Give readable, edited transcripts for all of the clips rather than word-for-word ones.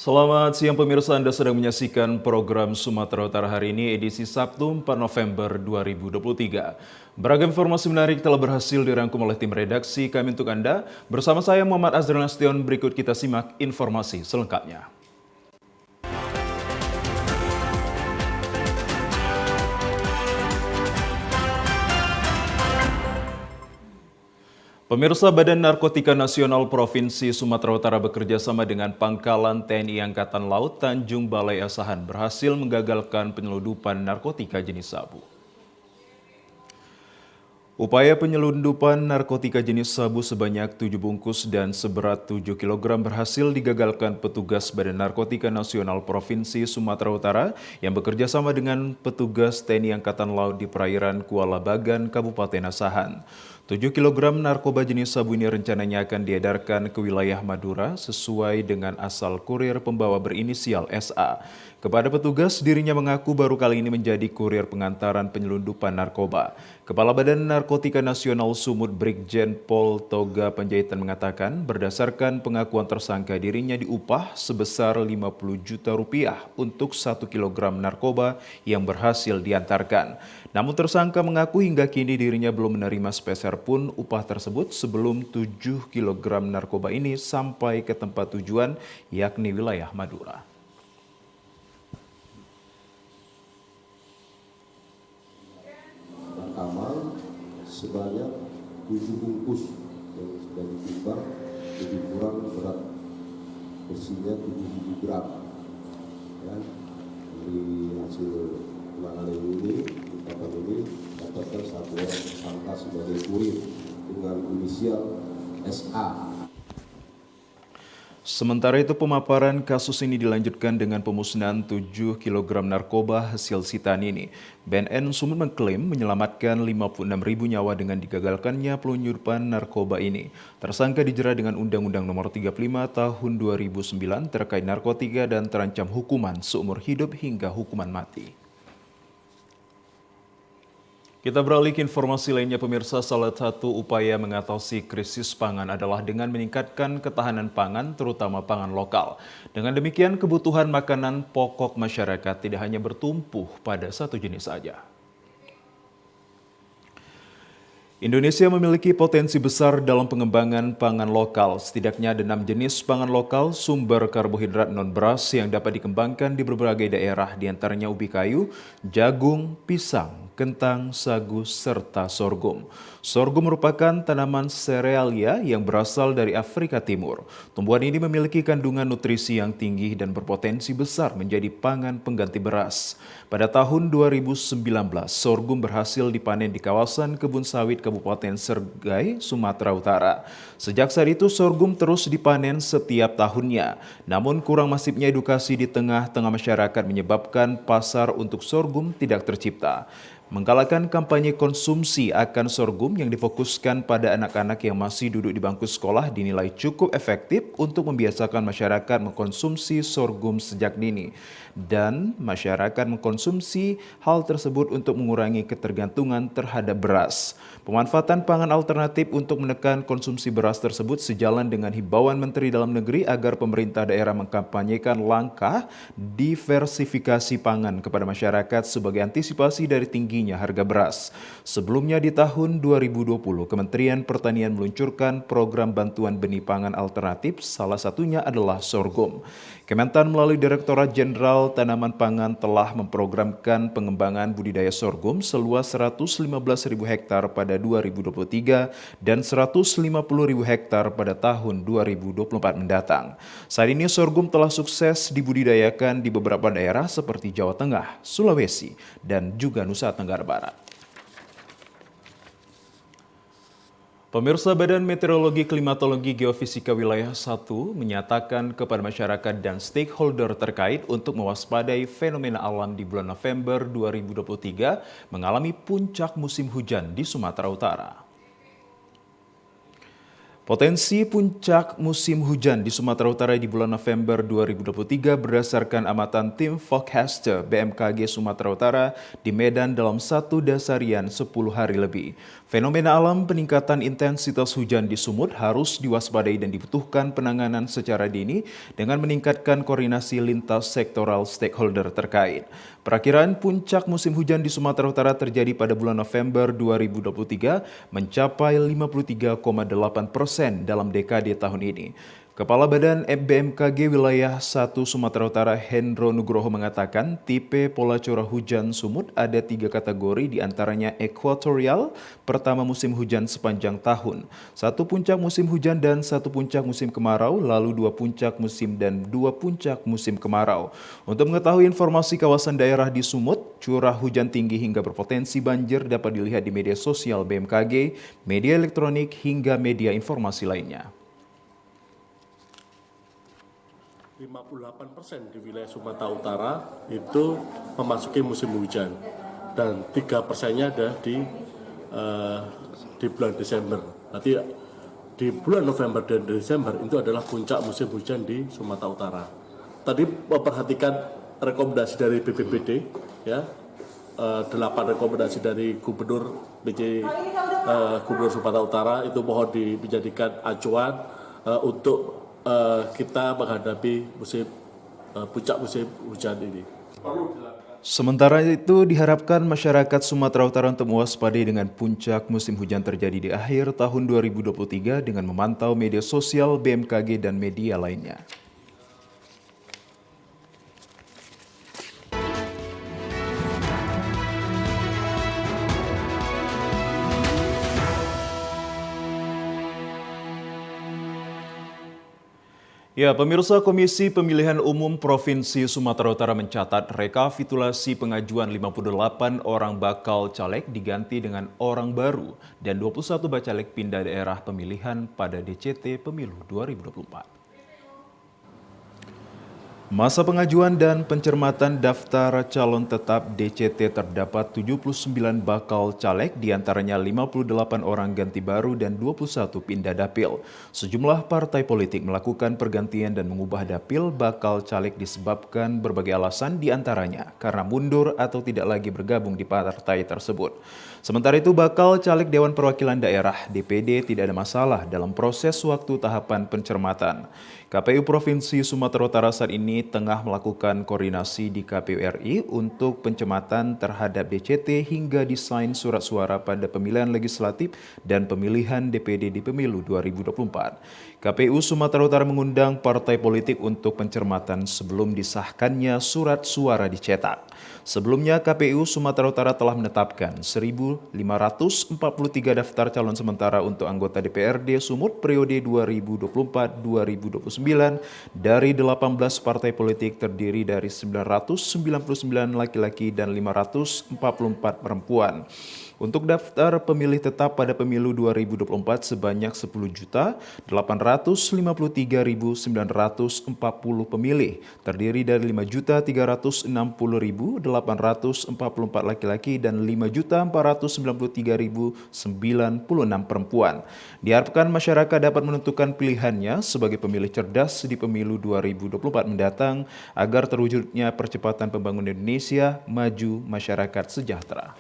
Selamat siang pemirsa, Anda sedang menyaksikan program Sumatera Utara hari ini edisi Sabtu 4 November 2023. Beragam informasi menarik telah berhasil dirangkum oleh tim redaksi kami untuk Anda. Bersama saya Muhammad Azhar Nasution, berikut kita simak informasi selengkapnya. Pemirsa, Badan Narkotika Nasional Provinsi Sumatera Utara bekerja sama dengan Pangkalan TNI Angkatan Laut Tanjung Balai Asahan berhasil menggagalkan penyelundupan narkotika jenis sabu. Upaya penyelundupan narkotika jenis sabu sebanyak 7 bungkus dan seberat 7 kg berhasil digagalkan petugas Badan Narkotika Nasional Provinsi Sumatera Utara yang bekerja sama dengan petugas TNI Angkatan Laut di perairan Kuala Bagan, Kabupaten Asahan. 7 kg narkoba jenis sabu ini rencananya akan diedarkan ke wilayah Madura sesuai dengan asal kurir pembawa berinisial SA. Kepada petugas, dirinya mengaku baru kali ini menjadi kurir pengantaran penyelundupan narkoba. Kepala Badan Narkotika Nasional Sumut Brigjen Pol Toga Panjaitan mengatakan berdasarkan pengakuan tersangka dirinya diupah sebesar 50 juta rupiah untuk 1 kg narkoba yang berhasil diantarkan. Namun tersangka mengaku hingga kini dirinya belum menerima sepeser pun upah tersebut sebelum 7 kg narkoba ini sampai ke tempat tujuan yakni wilayah Madura. Rekaman sebanyak 7 bungkus yang sudah ditimbang lebih kurang berat bersihnya 7 gram. Ya, dari hasil penanganan ini dapatkan satu orang tersangka sebagai kurir dengan inisial SA. Sementara itu, pemaparan kasus ini dilanjutkan dengan pemusnahan 7 kg narkoba hasil sitaan ini. BNN Sumut mengklaim menyelamatkan 56.000 nyawa dengan digagalkannya penyelundupan narkoba ini. Tersangka dijerat dengan Undang-Undang Nomor 35 Tahun 2009 terkait narkotika dan terancam hukuman seumur hidup hingga hukuman mati. Kita beralih ke informasi lainnya pemirsa, salah satu upaya mengatasi krisis pangan adalah dengan meningkatkan ketahanan pangan terutama pangan lokal. Dengan demikian kebutuhan makanan pokok masyarakat tidak hanya bertumpu pada satu jenis saja. Indonesia memiliki potensi besar dalam pengembangan pangan lokal. Setidaknya ada 6 jenis pangan lokal sumber karbohidrat non-beras yang dapat dikembangkan di berbagai daerah, diantaranya ubi kayu, jagung, pisang, kentang, sagu, serta sorghum. Sorghum merupakan tanaman serealia yang berasal dari Afrika Timur. Tumbuhan ini memiliki kandungan nutrisi yang tinggi dan berpotensi besar menjadi pangan pengganti beras. Pada tahun 2019, sorghum berhasil dipanen di kawasan kebun sawit Kabupaten Sergai, Sumatera Utara. Sejak saat itu, sorghum terus dipanen setiap tahunnya. Namun kurang masifnya edukasi di tengah-tengah masyarakat menyebabkan pasar untuk sorghum tidak tercipta. Menggalakkan kampanye konsumsi akan sorghum yang difokuskan pada anak-anak yang masih duduk di bangku sekolah dinilai cukup efektif untuk membiasakan masyarakat mengkonsumsi sorghum sejak dini. Dan masyarakat mengkonsumsi hal tersebut untuk mengurangi ketergantungan terhadap beras. Pemanfaatan pangan alternatif untuk menekan konsumsi beras tersebut sejalan dengan himbauan Menteri Dalam Negeri agar pemerintah daerah mengkampanyekan langkah diversifikasi pangan kepada masyarakat sebagai antisipasi dari tingginya harga beras. Sebelumnya di tahun 2020, Kementerian Pertanian meluncurkan program bantuan benih pangan alternatif, salah satunya adalah sorghum. Kementan melalui Direktorat Jenderal Tanaman Pangan telah memprogramkan pengembangan budidaya sorghum seluas 115.000 hektar pada 2023 dan 150.000 hektar pada tahun 2024 mendatang. Saat ini sorghum telah sukses dibudidayakan di beberapa daerah seperti Jawa Tengah, Sulawesi, dan juga Nusa Tenggara Barat. Pemirsa, Badan Meteorologi, Klimatologi, Geofisika Wilayah 1 menyatakan kepada masyarakat dan stakeholder terkait untuk mewaspadai fenomena alam di bulan November 2023 mengalami puncak musim hujan di Sumatera Utara. Potensi puncak musim hujan di Sumatera Utara di bulan November 2023 berdasarkan amatan tim forecaster BMKG Sumatera Utara di Medan dalam satu dasarian 10 hari lebih. Fenomena alam peningkatan intensitas hujan di Sumut harus diwaspadai dan dibutuhkan penanganan secara dini dengan meningkatkan koordinasi lintas sektoral stakeholder terkait. Perakiraan puncak musim hujan di Sumatera Utara terjadi pada bulan November 2023 mencapai 53,8% dalam dekade tahun ini. Kepala Badan BMKG Wilayah 1 Sumatera Utara Hendro Nugroho mengatakan tipe pola curah hujan Sumut ada 3 kategori diantaranya ekuatorial, pertama musim hujan sepanjang tahun, 1 puncak musim hujan dan 1 puncak musim kemarau, lalu 2 puncak musim dan 2 puncak musim kemarau. Untuk mengetahui informasi kawasan daerah di Sumut, curah hujan tinggi hingga berpotensi banjir dapat dilihat di media sosial BMKG, media elektronik hingga media informasi lainnya. 58% di wilayah Sumatera Utara itu memasuki musim hujan dan 3%-nya ada di bulan Desember. Nanti di bulan November dan Desember itu adalah puncak musim hujan di Sumatera Utara. Tadi memperhatikan rekomendasi dari BPBD, ya, 8 rekomendasi dari Gubernur Gubernur Sumatera Utara itu mohon dijadikan acuan untuk kita menghadapi puncak musim hujan ini. Sementara itu diharapkan masyarakat Sumatera Utara untuk mewaspadai dengan puncak musim hujan terjadi di akhir tahun 2023 dengan memantau media sosial BMKG dan media lainnya. Ya, pemirsa, Komisi Pemilihan Umum Provinsi Sumatera Utara mencatat rekapitulasi pengajuan 58 orang bakal caleg diganti dengan orang baru dan 21 bacalek pindah daerah pemilihan pada DCT Pemilu 2024. Masa pengajuan dan pencermatan daftar calon tetap DCT terdapat 79 bakal caleg, diantaranya 58 orang ganti baru dan 21 pindah dapil. Sejumlah partai politik melakukan pergantian dan mengubah dapil bakal caleg disebabkan berbagai alasan, diantaranya karena mundur atau tidak lagi bergabung di partai tersebut. Sementara itu bakal caleg Dewan Perwakilan Daerah DPD tidak ada masalah dalam proses waktu tahapan pencermatan. KPU Provinsi Sumatera Utara saat ini tengah melakukan koordinasi di KPU RI untuk pencematan terhadap DCT hingga desain surat suara pada pemilihan legislatif dan pemilihan DPD di pemilu 2024. KPU Sumatera Utara mengundang partai politik untuk pencermatan sebelum disahkannya surat suara dicetak. Sebelumnya KPU Sumatera Utara telah menetapkan 1.543 daftar calon sementara untuk anggota DPRD Sumut periode 2024-2029 dari 18 partai politik terdiri dari 999 laki-laki dan 544 perempuan. Untuk daftar pemilih tetap pada pemilu 2024 sebanyak 10.853.940 pemilih, terdiri dari 5.360.844 laki-laki dan 5.493.096 perempuan. Diharapkan masyarakat dapat menentukan pilihannya sebagai pemilih cerdas di pemilu 2024 mendatang agar terwujudnya percepatan pembangunan Indonesia maju, masyarakat sejahtera.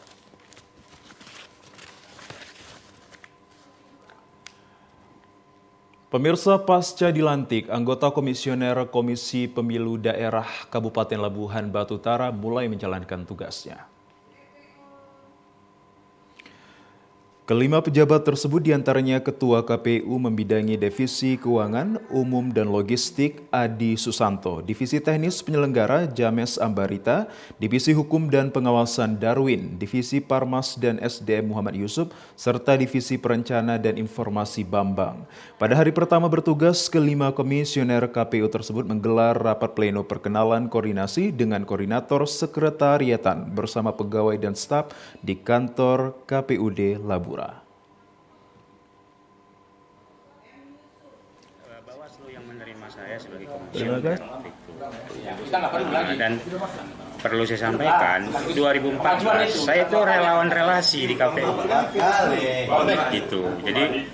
Pemirsa, pasca dilantik, anggota komisioner Komisi Pemilu Daerah Kabupaten Labuhan Batu Utara mulai menjalankan tugasnya. Kelima pejabat tersebut diantaranya Ketua KPU membidangi Divisi Keuangan, Umum dan Logistik Adi Susanto, Divisi Teknis Penyelenggara James Ambarita, Divisi Hukum dan Pengawasan Darwin, Divisi Parmas dan SDM Muhammad Yusuf, serta Divisi Perencana dan Informasi Bambang. Pada hari pertama bertugas, kelima komisioner KPU tersebut menggelar rapat pleno perkenalan koordinasi dengan koordinator sekretariatan bersama pegawai dan staf di kantor KPUD Labuhan. Bawaslu yang menerima saya sebagai komisioner dan perlu saya sampaikan 2014 saya itu relawan relasi di KPU gitu. Jadi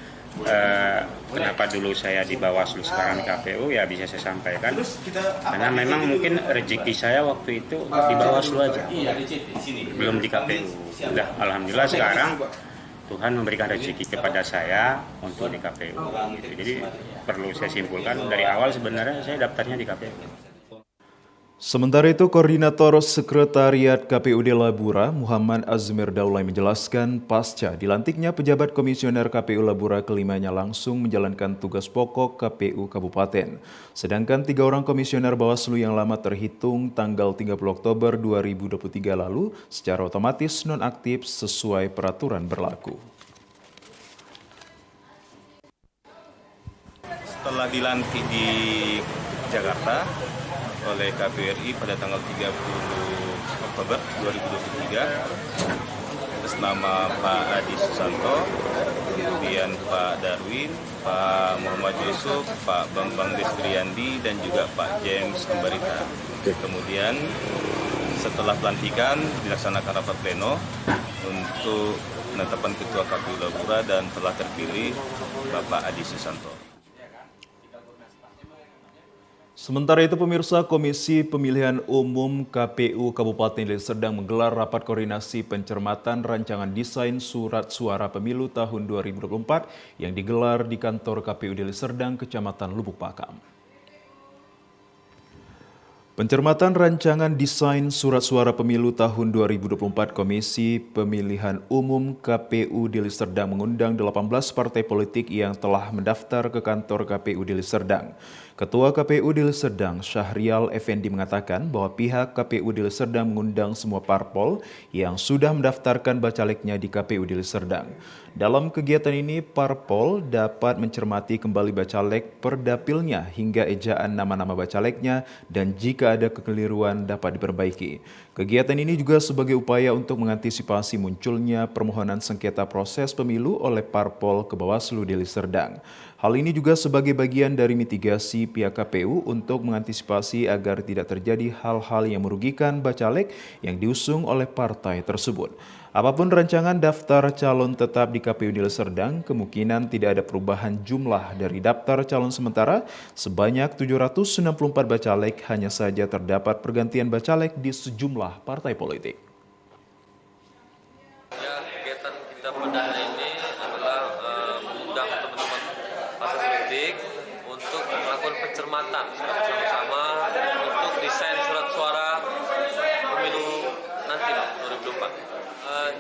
kenapa dulu saya di Bawaslu sekarang di KPU ya bisa saya sampaikan. Karena memang mungkin rezeki saya waktu itu di Bawaslu aja, belum di KPU. Udah, alhamdulillah sekarang Tuhan memberikan rezeki kepada saya untuk di KPU. Gitu. Jadi perlu saya simpulkan dari awal sebenarnya saya daftarnya di KPU. Sementara itu, Koordinator Sekretariat KPUD Labura, Muhammad Azmir Daulay menjelaskan pasca dilantiknya pejabat komisioner KPU Labura kelimanya langsung menjalankan tugas pokok KPU Kabupaten. Sedangkan 3 orang komisioner Bawaslu yang lama terhitung tanggal 30 Oktober 2023 lalu secara otomatis nonaktif sesuai peraturan berlaku. Setelah dilantik di Jakarta oleh KPU RI pada tanggal 30 Oktober 2023 atas nama Pak Adi Susanto, kemudian Pak Darwin, Pak Muhammad Yusuf, Pak Bambang Destriandi, dan juga Pak James Ambarita. Kemudian setelah pelantikan dilaksanakan rapat pleno untuk penetapan Ketua KPU Labura dan telah terpilih Bapak Adi Susanto. Sementara itu, pemirsa, Komisi Pemilihan Umum KPU Kabupaten Deli Serdang menggelar rapat koordinasi pencermatan rancangan desain surat suara pemilu tahun 2024 yang digelar di kantor KPU Deli Serdang, Kecamatan Lubuk Pakam. Pencermatan rancangan desain surat suara pemilu tahun 2024 Komisi Pemilihan Umum KPU Deli Serdang mengundang 18 partai politik yang telah mendaftar ke kantor KPU Deli Serdang. Ketua KPU Deli Serdang, Syahrial Effendi, mengatakan bahwa pihak KPU Deli Serdang mengundang semua parpol yang sudah mendaftarkan bacaleknya di KPU Deli Serdang. Dalam kegiatan ini, parpol dapat mencermati kembali bacalek per dapilnya hingga ejaan nama-nama bacaleknya dan jika ada kekeliruan dapat diperbaiki. Kegiatan ini juga sebagai upaya untuk mengantisipasi munculnya permohonan sengketa proses pemilu oleh parpol ke Bawaslu Deli Serdang. Hal ini juga sebagai bagian dari mitigasi pihak KPU untuk mengantisipasi agar tidak terjadi hal-hal yang merugikan bacalek yang diusung oleh partai tersebut. Apapun rancangan daftar calon tetap di KPU Deli Serdang, kemungkinan tidak ada perubahan jumlah dari daftar calon sementara. Sebanyak 764 bacalek, hanya saja terdapat pergantian bacalek di sejumlah partai politik. Ya, kegiatan kita pada hari ini adalah mengundang teman-teman partai politik untuk melakukan pencermatan bersama-sama untuk desain surat suara pemilu nanti 2024.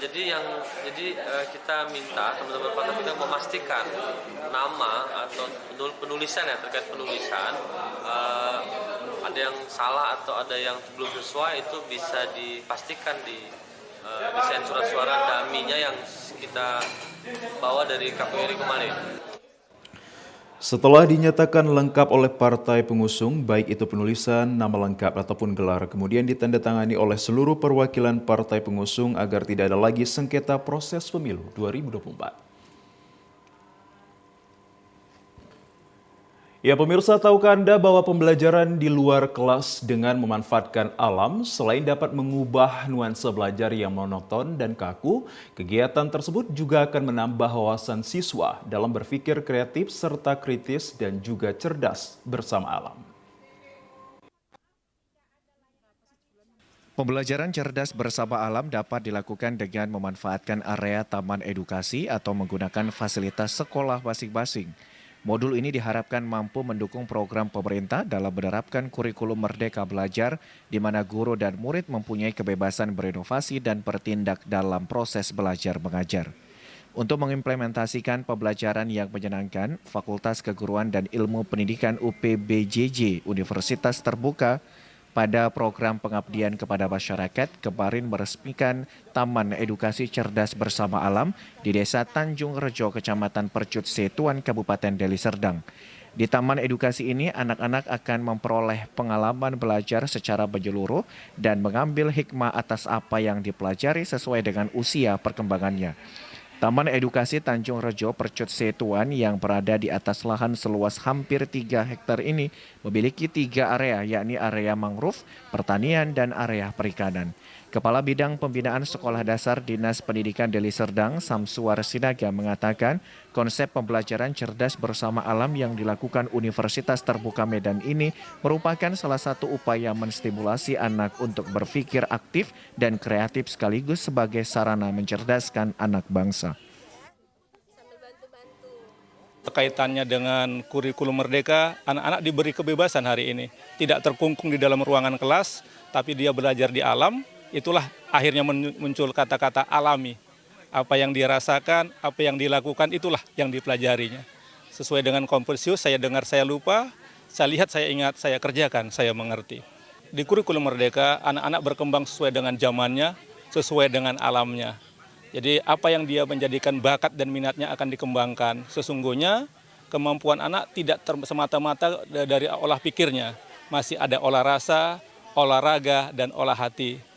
Jadi kita minta teman-teman partai politik memastikan nama atau penulisan ya, terkait penulisan ada yang salah atau ada yang belum sesuai itu bisa dipastikan di desain surat suara daminya yang kita bawa dari KPU RI kemarin. Setelah dinyatakan lengkap oleh partai pengusung, baik itu penulisan, nama lengkap ataupun gelar, kemudian ditandatangani oleh seluruh perwakilan partai pengusung agar tidak ada lagi sengketa proses pemilu 2024. Ya pemirsa, tahukah Anda bahwa pembelajaran di luar kelas dengan memanfaatkan alam selain dapat mengubah nuansa belajar yang monoton dan kaku, kegiatan tersebut juga akan menambah wawasan siswa dalam berpikir kreatif serta kritis dan juga cerdas bersama alam. Pembelajaran cerdas bersama alam dapat dilakukan dengan memanfaatkan area taman edukasi atau menggunakan fasilitas sekolah masing-masing. Modul ini diharapkan mampu mendukung program pemerintah dalam menerapkan kurikulum Merdeka Belajar, di mana guru dan murid mempunyai kebebasan berinovasi dan bertindak dalam proses belajar mengajar. Untuk mengimplementasikan pembelajaran yang menyenangkan, Fakultas Keguruan dan Ilmu Pendidikan UPBJJ Universitas Terbuka pada program pengabdian kepada masyarakat kemarin meresmikan Taman Edukasi Cerdas Bersama Alam di Desa Tanjung Rejo, Kecamatan Percut Setuan, Kabupaten Deli Serdang. Di Taman Edukasi ini, anak-anak akan memperoleh pengalaman belajar secara menyeluruh dan mengambil hikmah atas apa yang dipelajari sesuai dengan usia perkembangannya. Taman Edukasi Tanjung Rejo Percut Setuan yang berada di atas lahan seluas hampir 3 hektar ini memiliki 3 area, yakni area mangrove, pertanian, dan area perikanan. Kepala Bidang Pembinaan Sekolah Dasar Dinas Pendidikan Deli Serdang, Samsuar Sinaga, mengatakan konsep pembelajaran cerdas bersama alam yang dilakukan Universitas Terbuka Medan ini merupakan salah satu upaya menstimulasi anak untuk berpikir aktif dan kreatif sekaligus sebagai sarana mencerdaskan anak bangsa. Kaitannya dengan kurikulum merdeka, anak-anak diberi kebebasan hari ini. Tidak terkungkung di dalam ruangan kelas, tapi dia belajar di alam. Itulah akhirnya muncul kata-kata alami. Apa yang dia rasakan, apa yang dilakukan, itulah yang dipelajarinya. Sesuai dengan Konfusius, saya dengar, saya lupa, saya lihat, saya ingat, saya kerjakan, saya mengerti. Di kurikulum merdeka, anak-anak berkembang sesuai dengan zamannya, sesuai dengan alamnya. Jadi apa yang dia menjadikan bakat dan minatnya akan dikembangkan. Sesungguhnya kemampuan anak tidak semata-mata dari olah pikirnya. Masih ada olah rasa, olahraga, dan olah hati.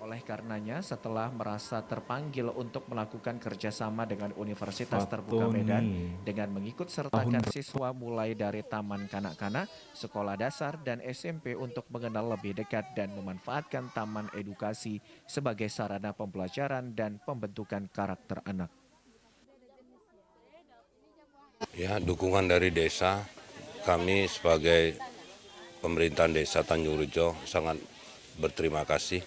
Oleh karenanya, setelah merasa terpanggil untuk melakukan kerjasama dengan Universitas Terbuka Medan dengan mengikut sertakan siswa mulai dari taman kanak-kanak, sekolah dasar, dan SMP untuk mengenal lebih dekat dan memanfaatkan taman edukasi sebagai sarana pembelajaran dan pembentukan karakter anak. Ya, dukungan dari desa, kami sebagai pemerintahan desa Tanjung Rejo sangat berterima kasih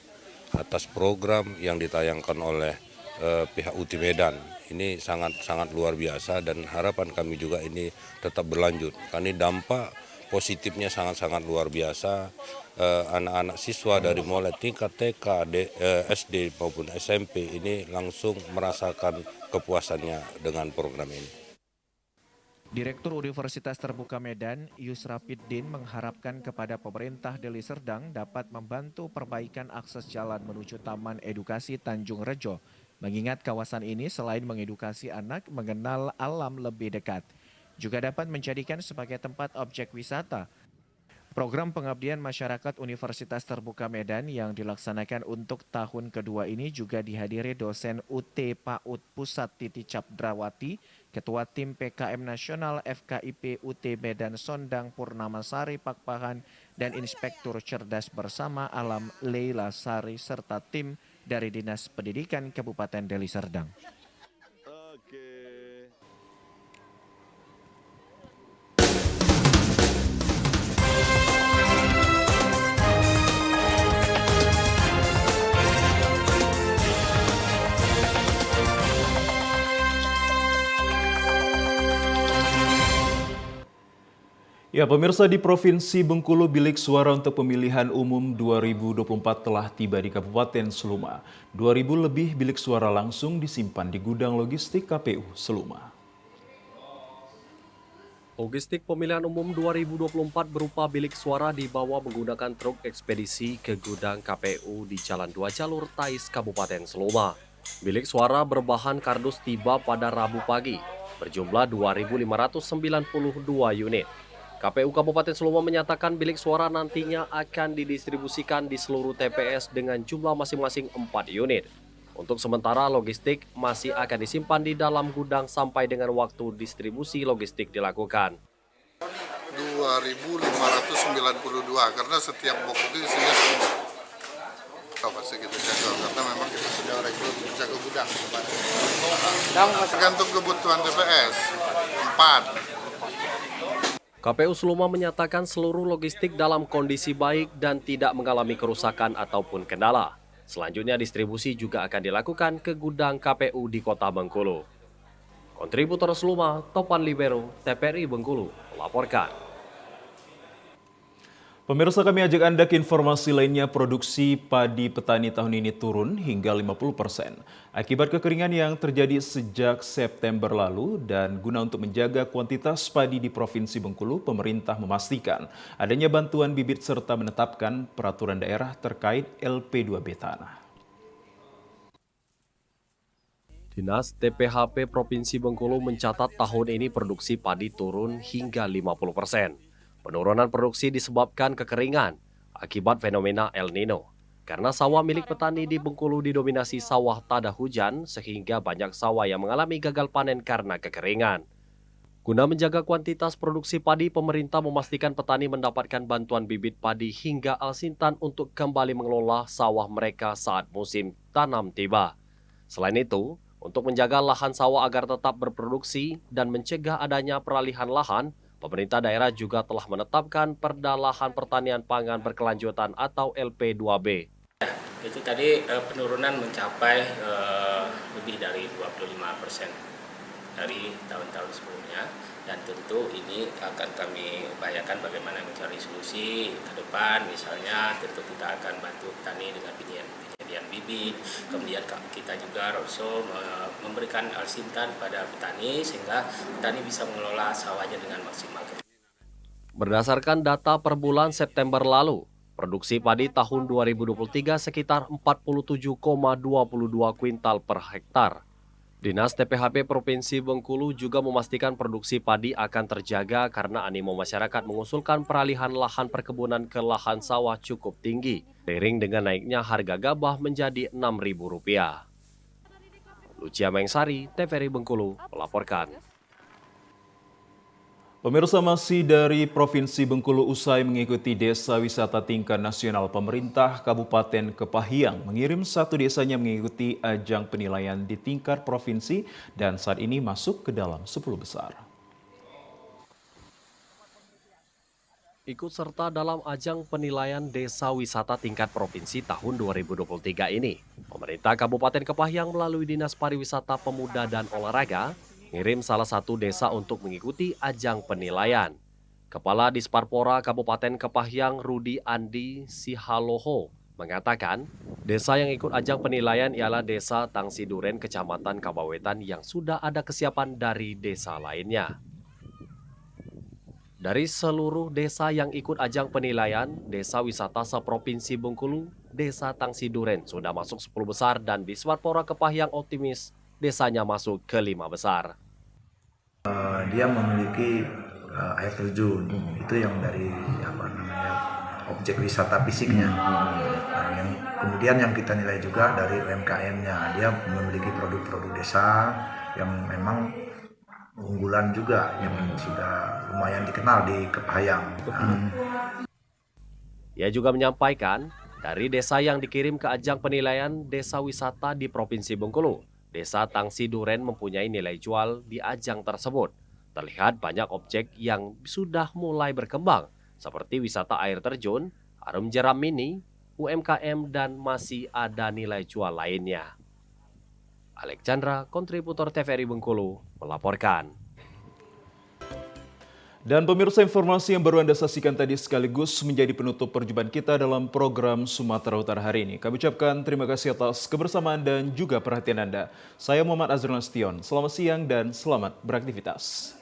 atas program yang ditayangkan oleh pihak UT Medan. Ini sangat luar biasa dan harapan kami juga ini tetap berlanjut. Karena dampak positifnya sangat luar biasa. Anak-anak siswa dari mulai tingkat TK, SD maupun SMP ini langsung merasakan kepuasannya dengan program ini. Direktur Universitas Terbuka Medan, Yusrafiddin, mengharapkan kepada pemerintah Deli Serdang dapat membantu perbaikan akses jalan menuju Taman Edukasi Tanjung Rejo, mengingat kawasan ini selain mengedukasi anak mengenal alam lebih dekat, juga dapat menjadikan sebagai tempat objek wisata. Program pengabdian masyarakat Universitas Terbuka Medan yang dilaksanakan untuk tahun kedua ini juga dihadiri dosen UT PAUD Pusat Titi Capdrawati, Ketua Tim PKM Nasional FKIP UT Medan Sondang Purnamasari Pakpahan, dan Inspektur Cerdas Bersama Alam Leila Sari, serta tim dari Dinas Pendidikan Kabupaten Deli Serdang. Ya, pemirsa, di Provinsi Bengkulu, bilik suara untuk pemilihan umum 2024 telah tiba di Kabupaten Seluma. 2.000 lebih bilik suara langsung disimpan di gudang logistik KPU Seluma. Logistik pemilihan umum 2024 berupa bilik suara dibawa menggunakan truk ekspedisi ke gudang KPU di Jalan 2 Jalur Tais, Kabupaten Seluma. Bilik suara berbahan kardus tiba pada Rabu pagi, berjumlah 2.592 unit. KPU Kabupaten Seluma menyatakan bilik suara nantinya akan didistribusikan di seluruh TPS dengan jumlah masing-masing 4 unit. Untuk sementara, logistik masih akan disimpan di dalam gudang sampai dengan waktu distribusi logistik dilakukan. 2.592 karena setiap box itu isinya 10. Pasti kita jaga karena memang kita sudah rekrut jaga gudang. Tergantung kebutuhan TPS 4. KPU Seluma menyatakan seluruh logistik dalam kondisi baik dan tidak mengalami kerusakan ataupun kendala. Selanjutnya distribusi juga akan dilakukan ke gudang KPU di Kota Bengkulu. Kontributor Seluma, Topan Libero, TPRI Bengkulu, melaporkan. Pemirsa, kami ajak Anda ke informasi lainnya. Produksi padi petani tahun ini turun hingga 50% akibat kekeringan yang terjadi sejak September lalu, dan guna untuk menjaga kuantitas padi di Provinsi Bengkulu, pemerintah memastikan adanya bantuan bibit serta menetapkan peraturan daerah terkait LP2B tanah. Dinas TPHP Provinsi Bengkulu mencatat tahun ini produksi padi turun hingga 50%. Penurunan produksi disebabkan kekeringan akibat fenomena El Nino. Karena sawah milik petani di Bengkulu didominasi sawah tada hujan, sehingga banyak sawah yang mengalami gagal panen karena kekeringan. Guna menjaga kuantitas produksi padi, pemerintah memastikan petani mendapatkan bantuan bibit padi hingga Alsintan untuk kembali mengelola sawah mereka saat musim tanam tiba. Selain itu, untuk menjaga lahan sawah agar tetap berproduksi dan mencegah adanya peralihan lahan, pemerintah daerah juga telah menetapkan Perda Lahan Pertanian Pangan Berkelanjutan atau LP2B. Itu tadi penurunan mencapai lebih dari 25% dari tahun-tahun sebelumnya, dan tentu ini akan kami upayakan bagaimana mencari solusi ke depan. Misalnya tentu kita akan bantu petani dengan penyediaan bibit, kemudian kita juga roadshow memberikan Alsintan pada petani sehingga petani bisa mengelola sawahnya dengan maksimal. Berdasarkan data per bulan September lalu, produksi padi tahun 2023 sekitar 47,22 kuintal per hektar. Dinas TPHP Provinsi Bengkulu juga memastikan produksi padi akan terjaga karena animo masyarakat mengusulkan peralihan lahan perkebunan ke lahan sawah cukup tinggi, seiring dengan naiknya harga gabah menjadi Rp6.000. Lucia Mengsari, TVRI Bengkulu, melaporkan. Pemirsa, masih dari Provinsi Bengkulu, usai mengikuti Desa Wisata Tingkat Nasional, pemerintah Kabupaten Kepahyang mengirim satu desanya mengikuti ajang penilaian di tingkat provinsi dan saat ini masuk ke dalam 10 besar. Ikut serta dalam ajang penilaian Desa Wisata Tingkat Provinsi tahun 2023 ini, pemerintah Kabupaten Kepahyang melalui Dinas Pariwisata Pemuda dan Olahraga mengirim salah satu desa untuk mengikuti ajang penilaian. Kepala Disparpora Kabupaten Kepahyang Rudi Andi Sihaloho mengatakan, desa yang ikut ajang penilaian ialah Desa Tangsi Duren, Kecamatan Kabawetan yang sudah ada kesiapan dari desa lainnya. Dari seluruh desa yang ikut ajang penilaian, Desa Wisata seprovinsi Bengkulu, Desa Tangsi Duren sudah masuk 10 besar dan Disparpora Kepahyang optimis desanya masuk ke 5 besar. Dia memiliki air terjun, itu yang dari objek wisata fisiknya. Yang kemudian yang kita nilai juga dari UMKM-nya, dia memiliki produk-produk desa yang memang unggulan juga, yang sudah lumayan dikenal di Kepahyang. Ia juga menyampaikan, dari desa yang dikirim ke ajang penilaian desa wisata di Provinsi Bengkulu, Desa Tangsi Duren mempunyai nilai jual di ajang tersebut. Terlihat banyak objek yang sudah mulai berkembang, seperti wisata air terjun, harum jeram mini, UMKM, dan masih ada nilai jual lainnya. Alexandra, kontributor TVRI Bengkulu, melaporkan. Dan pemirsa, informasi yang baru Anda saksikan tadi sekaligus menjadi penutup perjumpaan kita dalam program Sumatera Utara hari ini. Kami ucapkan terima kasih atas kebersamaan dan juga perhatian Anda. Saya Muhammad Azrul Nastion. Selamat siang dan selamat beraktivitas.